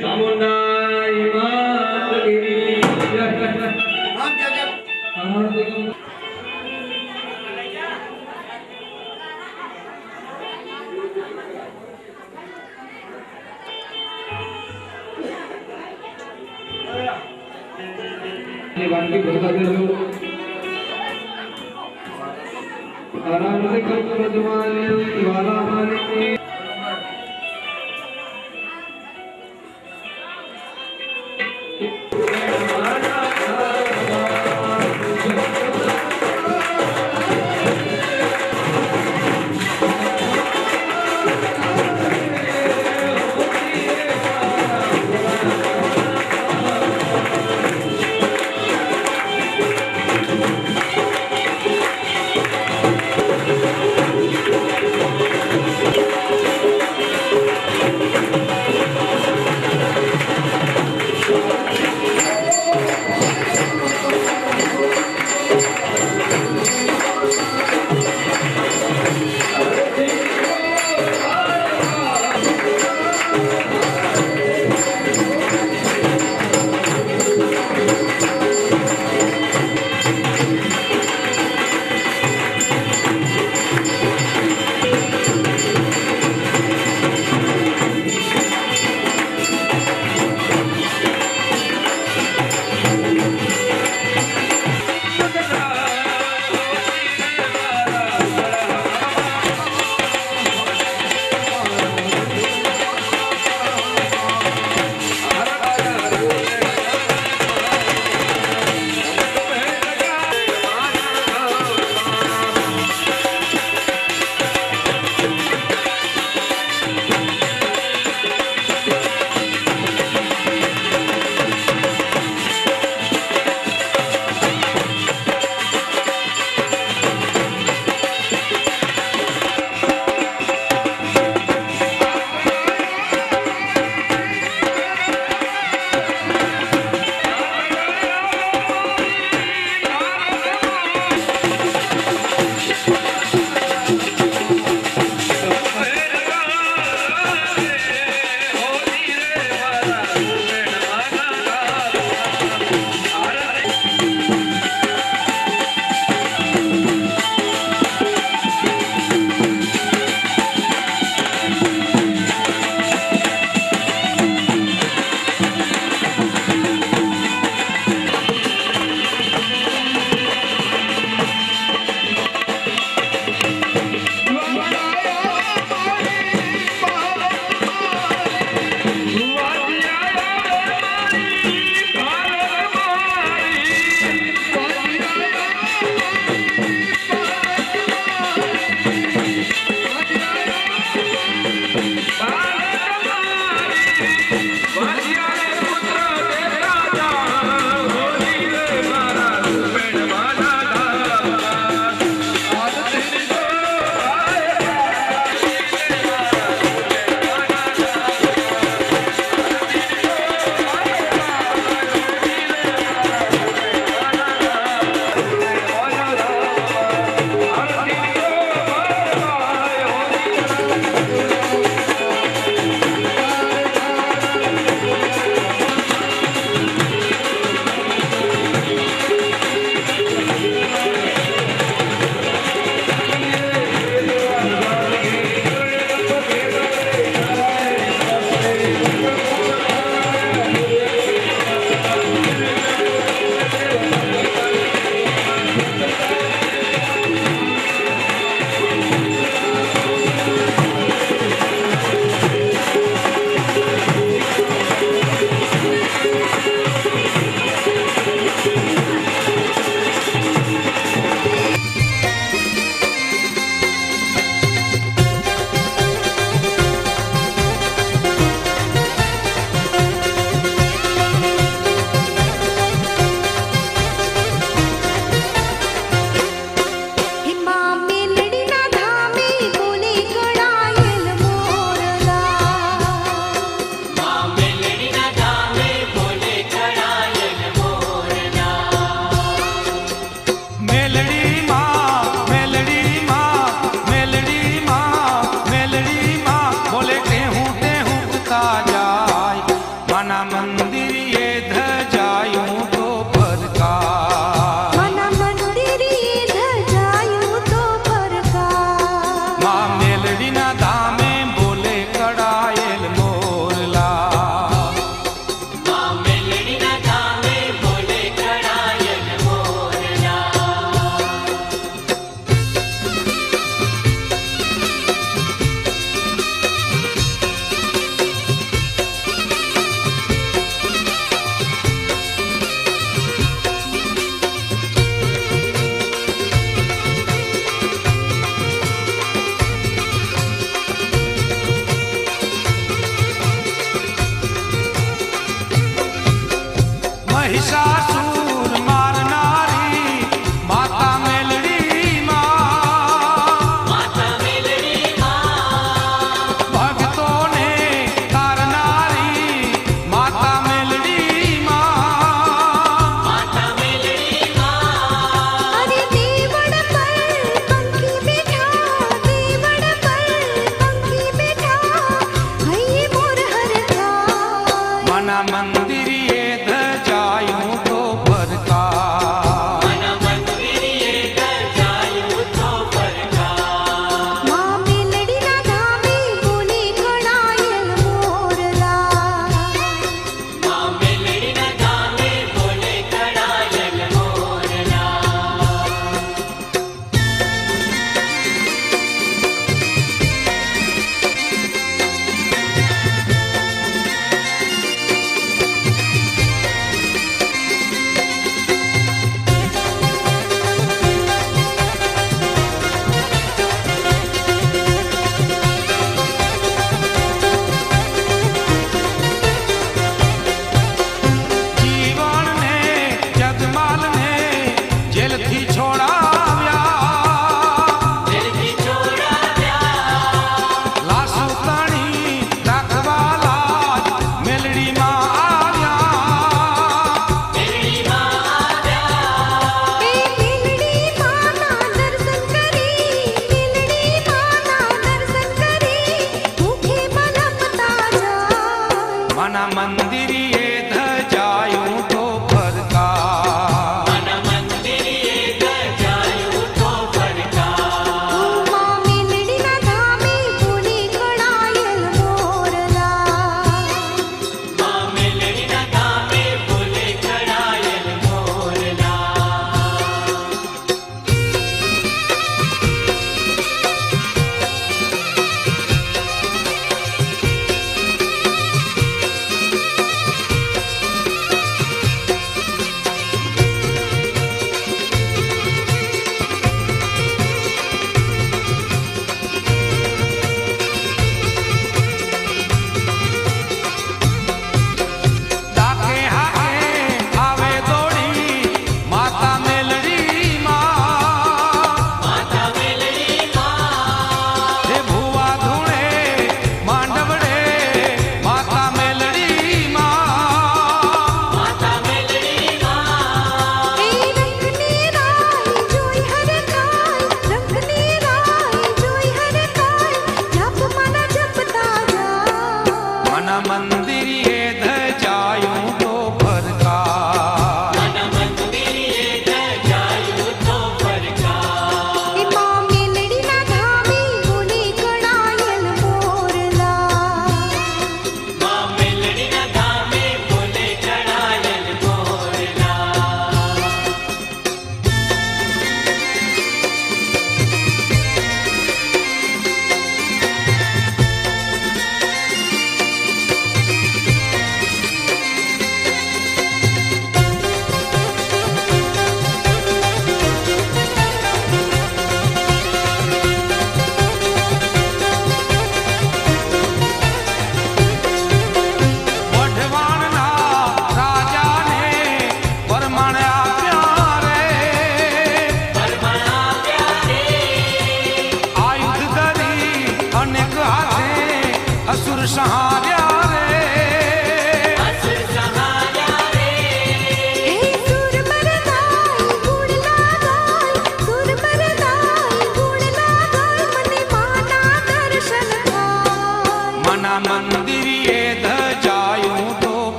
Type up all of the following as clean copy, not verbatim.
ચામુંડાઈ માત કી જય वानगी बता दे लो आराम से कर रजवाने वाला मालिक मना मंदिर ये धजायूं तो फरकार, मना मंदिर ये धजायूं तो फरकार। मां मेलडी ना धामे बोले कड़ायल मोरला, मां मेलडी ना धामे बोले कड़ायल मोरला। महिषासुर मारनारी माता मेलडी मां, माता मेलडी मां, भक्तों ने तारनारी माता मेलडी मां, माता मेलडी मां। अरे देवड़ पर पंखी बैठा, देवड़ पर पंखी बैठा, हई मोर हर खाय। मना मंदिर ये धजायूं तो फरकार, मना मंदिर ये धजायूं तो फरकार। मां मेलडी ना धामे बोले कड़ायल मोरला, मां मेलडी ना धामे बोले कड़ायल मोरला।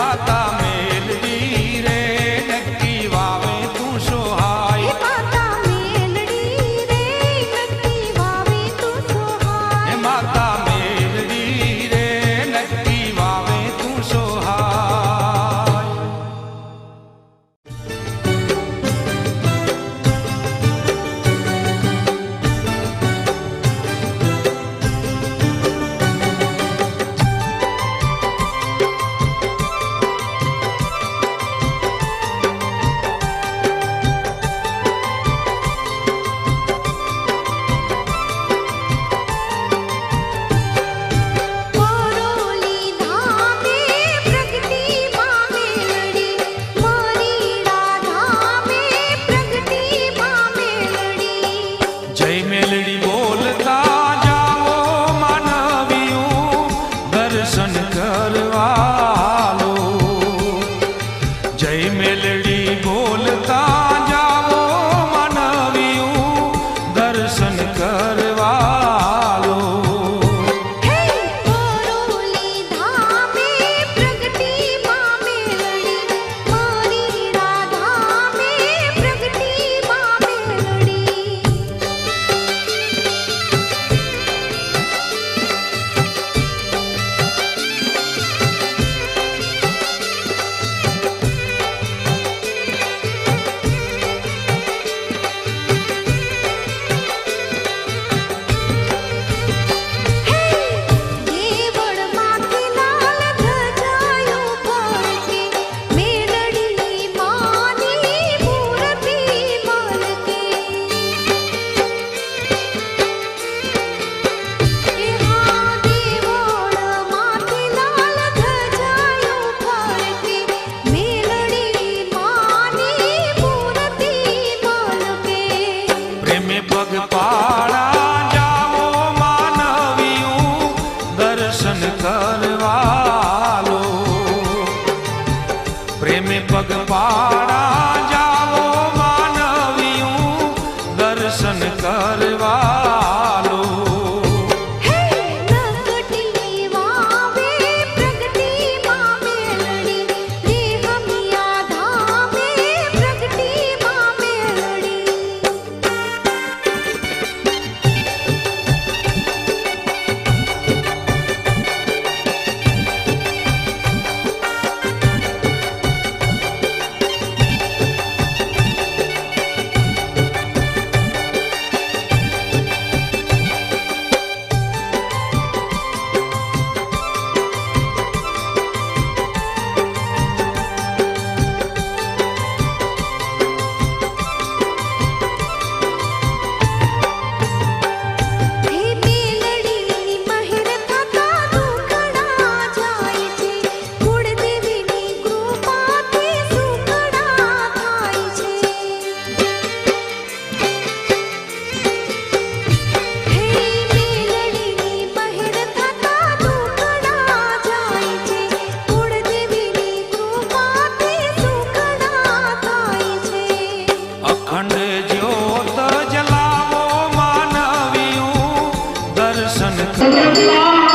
માતા મેલડી રે નક્કી વાવે તું હે સોહાય માતા મેલડી રે નક્કી વાવે તું હે સોહાય માતા મેલડી રે નક્કી વાવે તું સોહાય પરોલી ધામે પ્રગતિ માં મેલડી મરીડા ધામે પ્રગતિ માં મેલડી જય મેલડી બોલતા જાઓ માનવીયું દર્શન કરવાલો જય મેલડી બોલતા જાઓ માનવીયું દર્શન કરવાલો હે પરોલી ધામે પ્રગતિ માં મેલડી મરીડા ધામે પ્રગતિ માં મેલડી દેવળ માંથી લાલ ધજાયો ફરકે મેલડી માની મૂર્તિ મલકે હા દેવળ માંથી લાલ ધજાયો ફરકે મેલડી માની મૂર્તિ મલકે પ્રેમે પગ પાડા જાઓ માનવીયું દર્શન કરવાલો પ્રેમે પગ પાડા જાઓ માનવીયું દર્શન કરવાલો હે નકટી વાવે પ્રગતિ માં મેલડી રે હમિયા ધામે પ્રગતિ માં મેલડી હે મેલડીની મહેર થતા દુખડા જાય છે કુળદેવીની કૃપાથી સુખડા થાય છે હે મેલડીની મહેર થતા દુખડા જાય છે કુળદેવીની કૃપાથી સુખડા થાય છે અખંડ જ્યોત જલાવો માનવીયું દર્શન પંચમી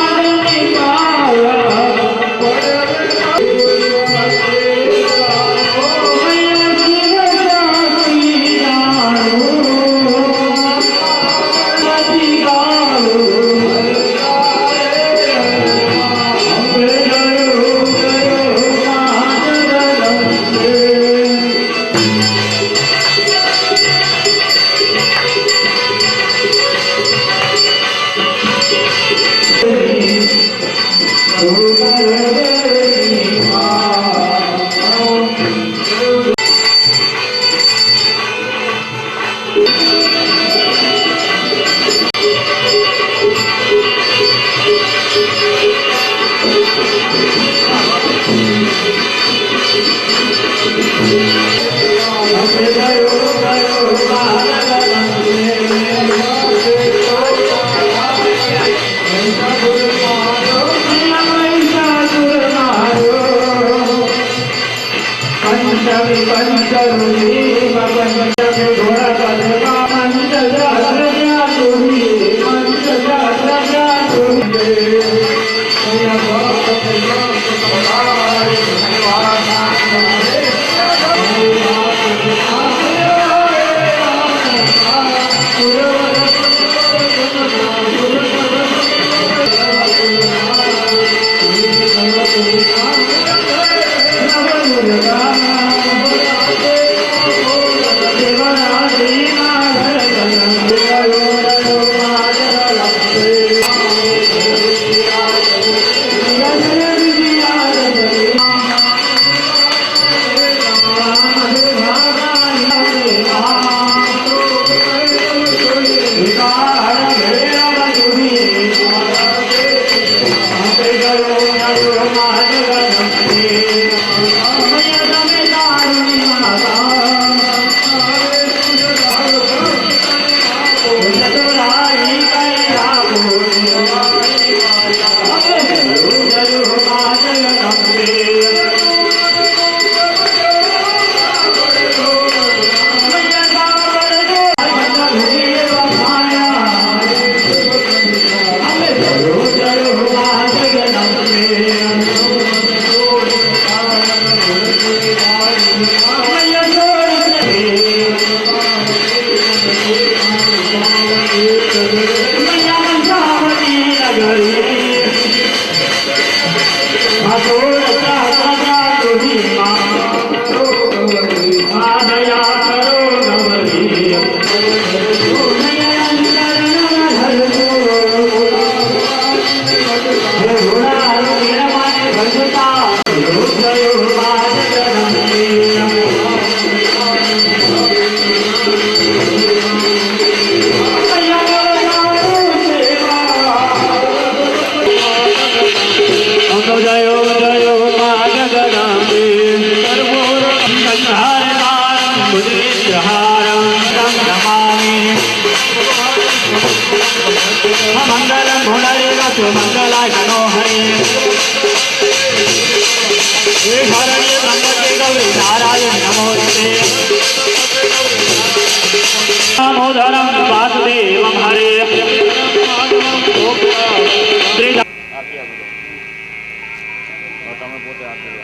ચંદ્રહારમ નમામિ મંગલમ ભુંડરીકાક્ષ મંગલાય મનોહરે શરણ્ય ત્રંબકે ગૌરી નારાયણ નમોસ્તે દામોદરમ વાસુદેવમ હરે તમે પોતે આપી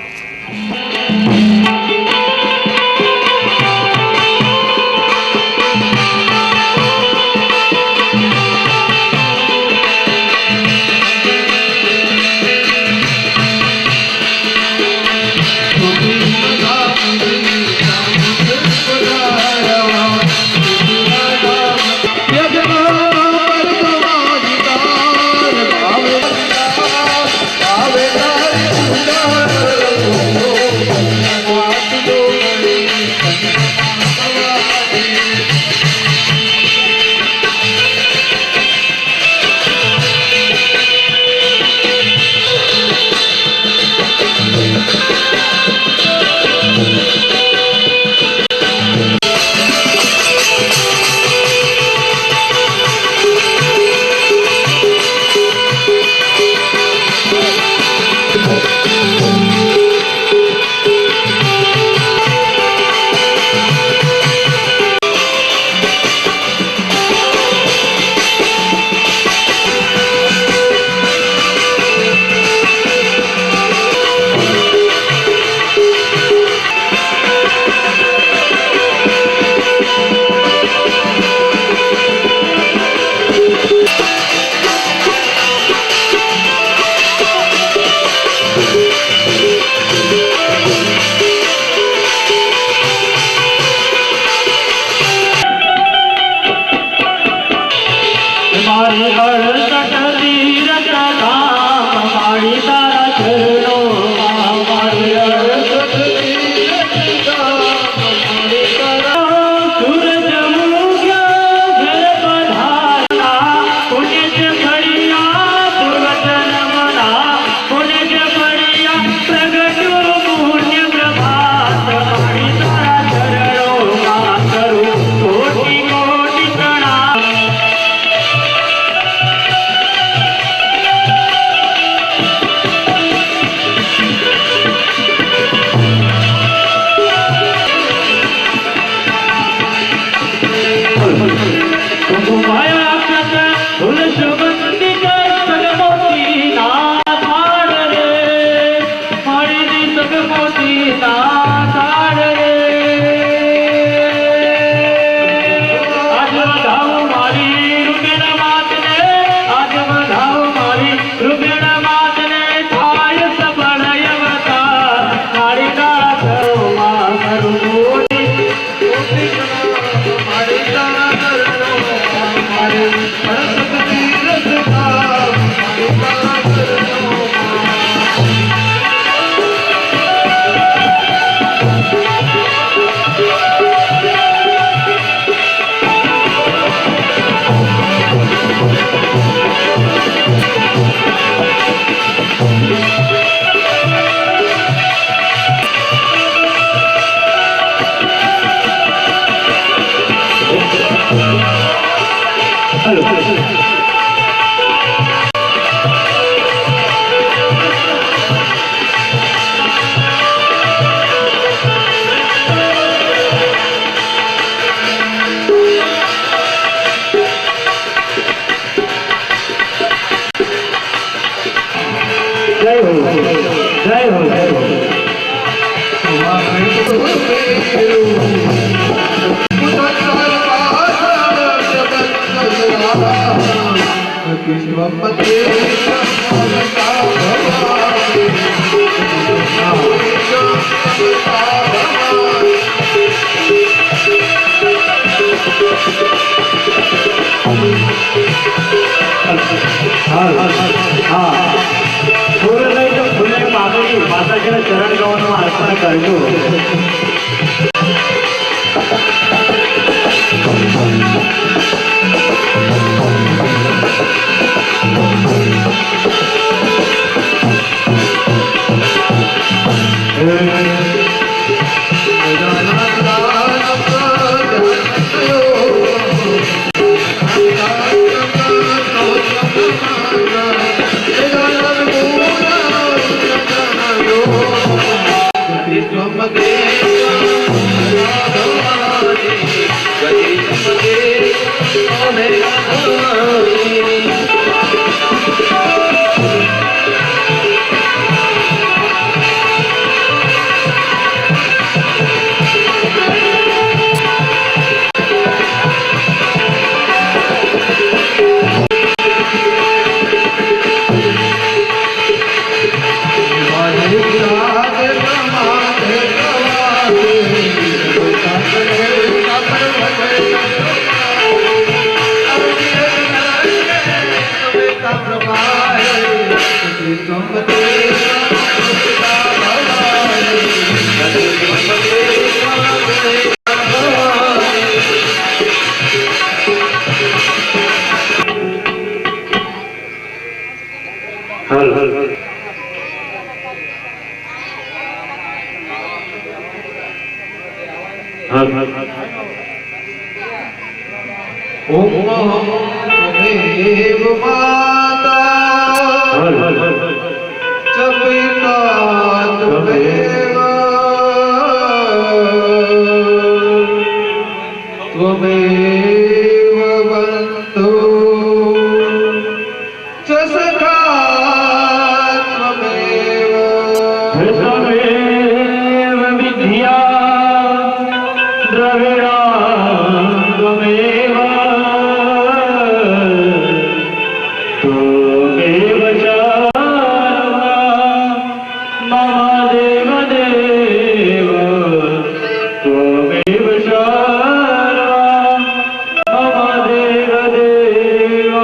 ચરણ ગૌનું અર્પણ કરજો. Hey, देव माता चपिता त्वमेव त्वमेव बन्धु च सखा त्वमेव त्वमेव विद्या द्रविणा त्वमेव त्वमेव च मम देवदेव त्वमेव च मम देवदेव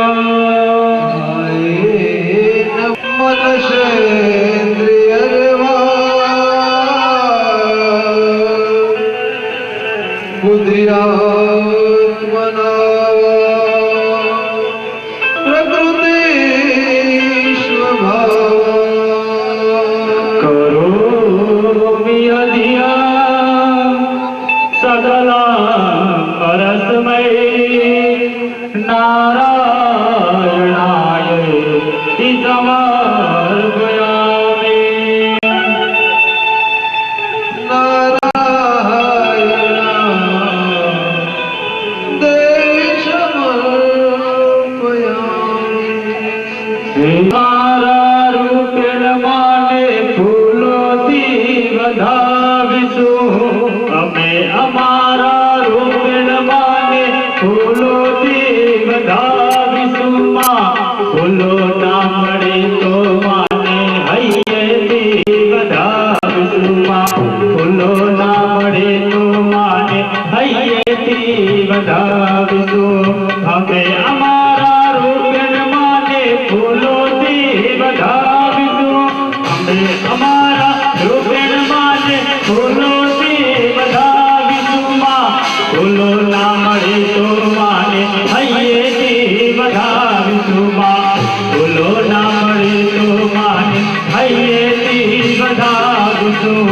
मनसेन्द्रियर्वा बुद्धिरात्मना प्रकृतिस्वभावा करोमि अधिया सकला परस्मै नारायणाय ति समर्पयामि नारायण देवी समर्पयामि मारा रूपेण माने फूलोથી વધાવીશું અમે અમારા રૂપેણ માને ફૂલોથી વધાવીશું માં ફૂલો ના મળે તો માને હૈયેથી વધાવીશું માં ફૂલો ના મળે તો માને હૈયેથી વધાવીશું અમે અમારા રૂપેણ માને ફૂલોથી વધાવીશું અમે અમારા રૂપેણ માને ફૂલોથી વધાવીશું માં ફૂલો ના મળે તો માને હૈયેથી વધાવીશું માં ફૂલો ના મળે તો માને હૈયેથી વધાવીશું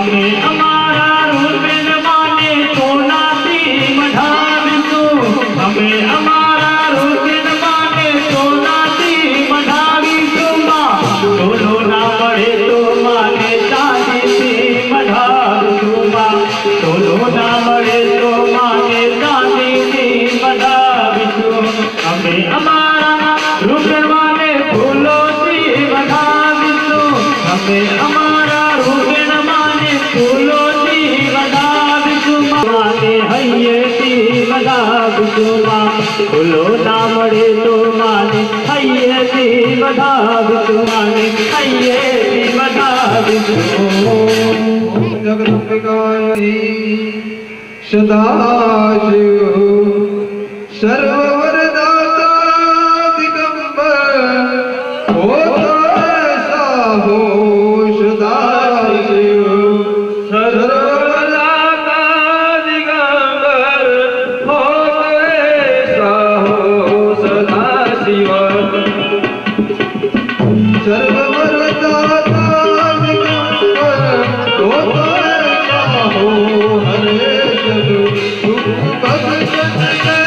અમે અમારા રૂપેણ માને સોનાથી મઢાવીશું અમે અમારા રૂપેણ માને સોનાથી મઢાવીશું માં સોનો ના મળે તો માને ચાંદીથી મઢાવીશું માં સોનો ના મળે તો માને ચાંદીથી મઢાવીશું અમે અમારા રૂપેણ માને ફૂલોથી વધાવીશું અમે અમારા રૂપેણ માને ફૂલોથી વધાવીશું માને હૈયેથી વધાવીશું માં ફૂલો ના મળે તો માને હૈયેથી વધાવીશું માને હૈયેથી વધાવીશું जगदम्बिकाय सदाशिव सर्ववरदाता दिगंबर होता ऐसा हो सदाशिव सर्ववरदाता दिगंबर होता ऐसा हो सदाशिव सर्ववरदाता दिगंबर होता ऐसा हो हरे सब दुख भक्त हरे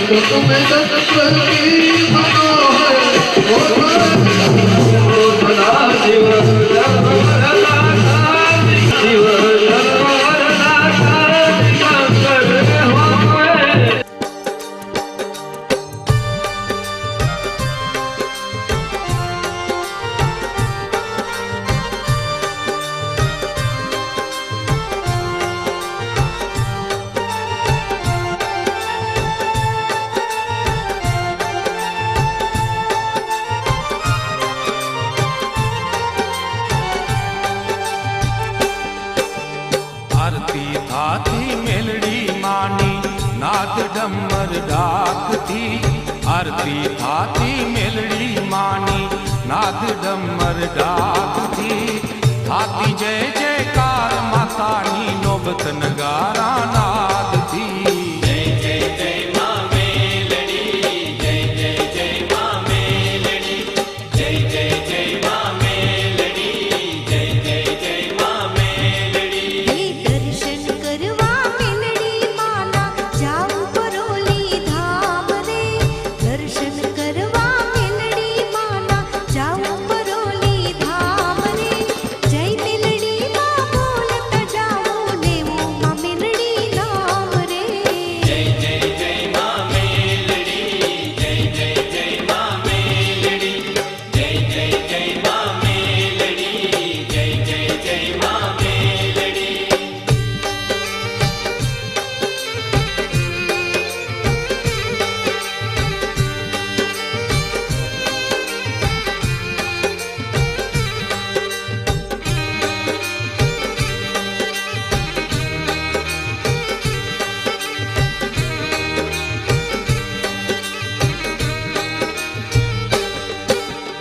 सुख में दस की मनोहर सदा शिव शिव आरती थाती मेलड़ी मानी नाद डमर डाक थी आरती थाती मेलड़ी मानी नाद डमर डाक थी थाती जय जयकार मातानी नोबत नगारा नाद थी जय जय जय मां मेलड़ी जय जय जय मां मेलड़ी जय जय जय मां मेलड़ी जय जय जय मां मेलड़ी हे दर्शन करवा मेलड़ी माना जाऊं परोली धाम रे दर्शन करवा मेलड़ी माना जाऊं परोली धाम रे जय मेलड़ी मां बोलत जाऊं लेऊं मां मेलड़ी नाम रे जय जय जय मां मेलड़ी जय जय जय मां मेलड़ी जय जय जय मां मेलड़ी जय जय जय मां मेलड़ी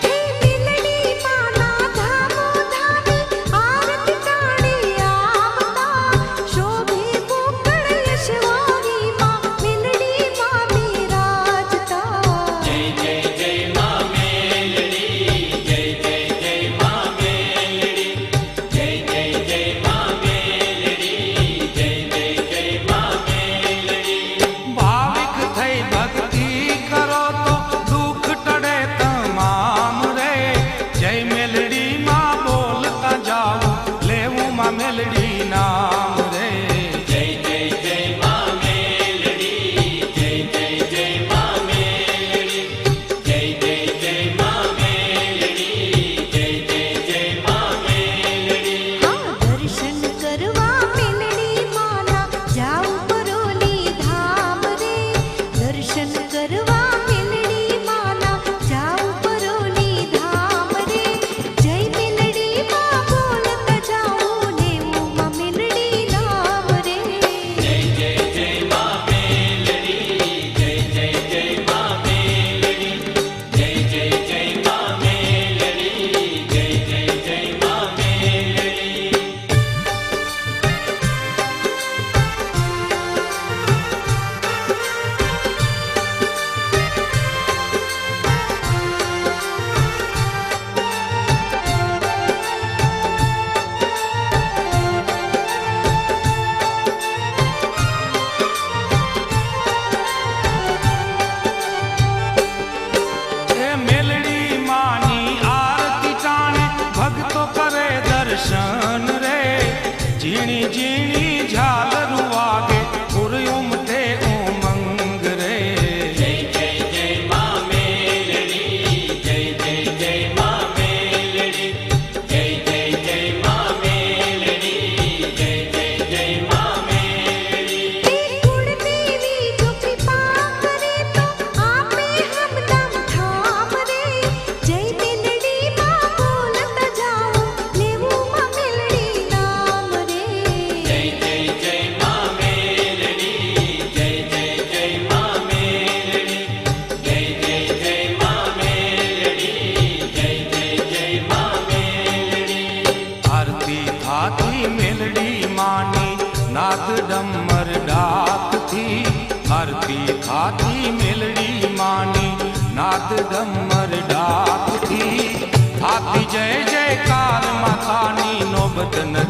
हे मेलड़ी माना धामो धामी आरती टाणी आवता शोभे पोकळ यशवारी मां मेलड़ी मां विराजता जय जय जय मां मेलड़ी जय जय जय मां मेलड़ी जय जय जय मां मेलड़ी जय जय जय मां मेलड़ी भाविक थई भक्ति करो तो दुख टड़े तमाम रे जय मेलड़ी मां बोलता जाओ लेऊं मां मेलड़ी नाम रे जय जय जय मां मेलड़ी जय जय जय मां मेलड़ी जय जय जय मां मेलड़ी जय जय जय मां मेलड़ी हाँ दर्शन करवा मेलड़ी माना जाऊं परोली धाम रे दर्शन करवा मेलड़ी माना जाऊं परोली धाम रे जय मेलड़ी मां बोलत जाऊं लेऊं मां मेलड़ी नाम रे जय जय जय मां मेलड़ी जय जय जय मां मेलड़ी जय जय जय मां मेलड़ी जय जय जय मां मेलड़ी ए मेलड़ी मानी आरती टाणे भक्तो करे दर्शन रे जीणी जीणी झालरू वागे उरयुम ते उमंग रे जय जय जय मां मेलड़ी जय जय जय मां मेलड़ी जय जय जय मां मेलड़ी जय जय जय मां मेलड़ी हे कुल देवी जो कृपा करे तो आपे हमदम थाम रे जय मेलड़ी मां बोलत जाऊं लेऊं मां मेलड़ी नाम रे जय जय जय मां मेलड़ी जय जय जय मां मेलड़ी जय जय जय मां मेलड़ी जय जय जय मां मेलड़ी आरती थाती मेलड़ी मानी नाद डमर डाक थी आरती थाती मेलड़ी मानी नाद डमर डाक थी थाती जय जयकार मातानी नोबत न